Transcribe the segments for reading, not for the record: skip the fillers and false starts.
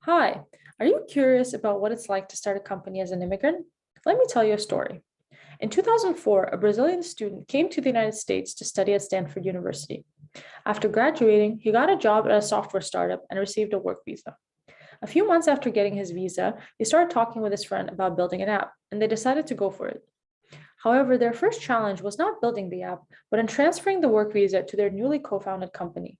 Hi, are you curious about what it's like to start a company as an immigrant? Let me tell you a story. In 2004, a Brazilian student came to the United States to study at Stanford University. After graduating, he got a job at a software startup and received a work visa. A few months after getting his visa, he started talking with his friend about building an app, and they decided to go for it. However, their first challenge was not building the app, but in transferring the work visa to their newly co-founded company.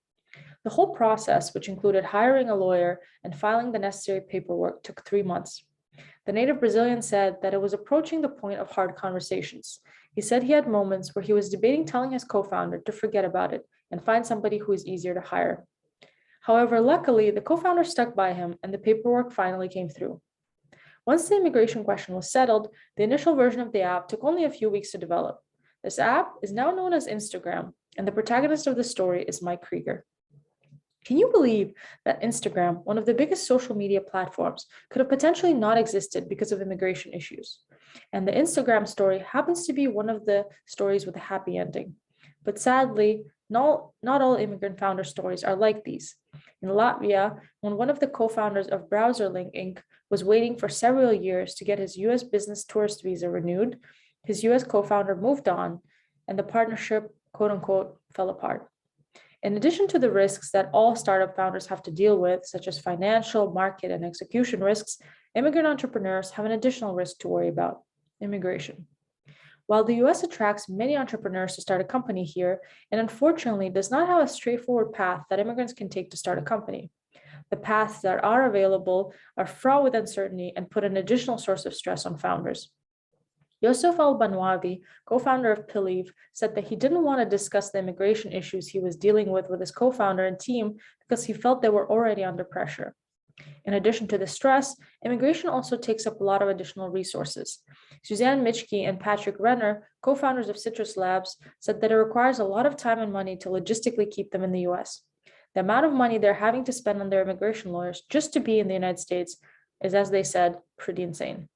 The whole process, which included hiring a lawyer and filing the necessary paperwork, took 3 months. The native Brazilian said that it was approaching the point of hard conversations. He said he had moments where he was debating telling his co founder to forget about it and find somebody who is easier to hire. However, luckily, the co founder stuck by him and the paperwork finally came through. Once the immigration question was settled, the initial version of the app took only a few weeks to develop. This app is now known as Instagram, and the protagonist of the story is Mike Krieger. Can you believe that Instagram, one of the biggest social media platforms, could have potentially not existed because of immigration issues? And the Instagram story happens to be one of the stories with a happy ending. But sadly, not all immigrant founder stories are like these. In Latvia, when one of the co-founders of BrowserLink Inc. was waiting for several years to get his US business tourist visa renewed, his US co-founder moved on, and the partnership, quote unquote, fell apart. In addition to the risks that all startup founders have to deal with, such as financial, market, and execution risks, immigrant entrepreneurs have an additional risk to worry about: immigration. While the US attracts many entrepreneurs to start a company here, it unfortunately does not have a straightforward path that immigrants can take to start a company. The paths that are available are fraught with uncertainty and put an additional source of stress on founders. Yosef Al-Banwavi, co-founder of Piliv, said that he didn't want to discuss the immigration issues he was dealing with his co-founder and team because he felt they were already under pressure. In addition to the stress, immigration also takes up a lot of additional resources. Suzanne Mitschke and Patrick Renner, co-founders of Citrus Labs, said that it requires a lot of time and money to logistically keep them in the US. The amount of money they're having to spend on their immigration lawyers just to be in the United States is, as they said, pretty insane.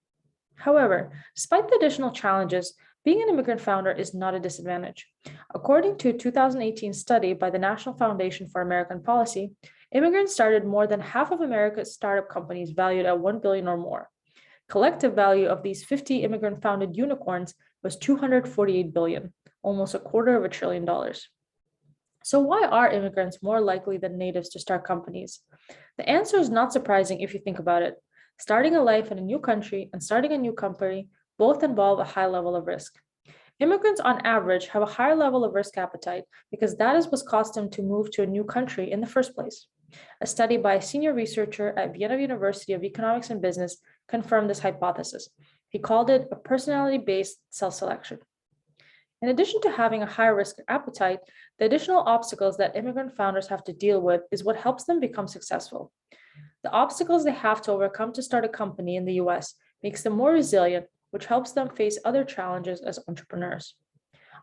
However, despite the additional challenges, being an immigrant founder is not a disadvantage. According to a 2018 study by the National Foundation for American Policy, immigrants started more than half of America's startup companies valued at $1 billion or more. Collective value of these 50 immigrant-founded unicorns was $248 billion, almost $250 billion. So why are immigrants more likely than natives to start companies? The answer is not surprising if you think about it. Starting a life in a new country and starting a new company both involve a high level of risk. Immigrants on average have a higher level of risk appetite because that is what caused them to move to a new country in the first place. A study by a senior researcher at Vienna University of Economics and Business confirmed this hypothesis. He called it a personality-based self-selection. In addition to having a higher risk appetite, the additional obstacles that immigrant founders have to deal with is what helps them become successful. The obstacles they have to overcome to start a company in the US makes them more resilient, which helps them face other challenges as entrepreneurs.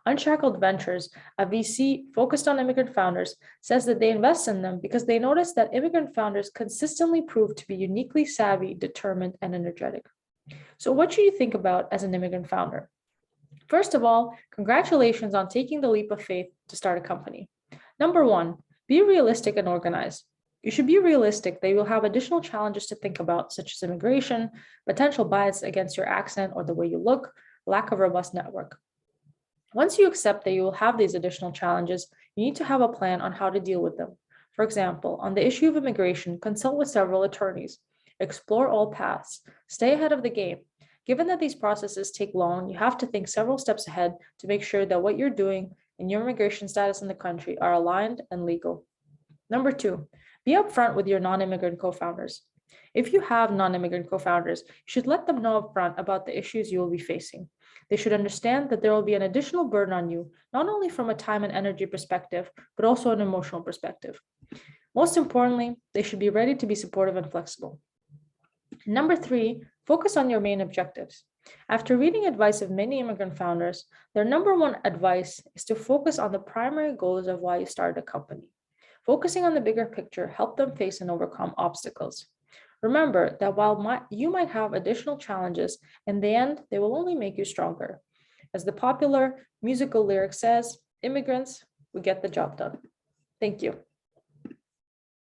Unshackled Ventures, a VC focused on immigrant founders, says that they invest in them because they notice that immigrant founders consistently prove to be uniquely savvy, determined, and energetic. So what should you think about as an immigrant founder? First of all, congratulations on taking the leap of faith to start a company. Number one, be realistic and organized. You should be realistic that you will have additional challenges to think about, such as immigration, potential bias against your accent or the way you look, lack of robust network. Once you accept that you will have these additional challenges, you need to have a plan on how to deal with them. For example, on the issue of immigration, consult with several attorneys, explore all paths, stay ahead of the game. Given that these processes take long, you have to think several steps ahead to make sure that what you're doing and your immigration status in the country are aligned and legal. Number two, be upfront with your non-immigrant co-founders. If you have non-immigrant co-founders, you should let them know upfront about the issues you will be facing. They should understand that there will be an additional burden on you, not only from a time and energy perspective, but also an emotional perspective. Most importantly, they should be ready to be supportive and flexible. Number three, focus on your main objectives. After reading advice of many immigrant founders, their number one advice is to focus on the primary goals of why you started a company. Focusing on the bigger picture helps them face and overcome obstacles. Remember that while you might have additional challenges, in the end, they will only make you stronger. As the popular musical lyric says, immigrants, we get the job done. Thank you.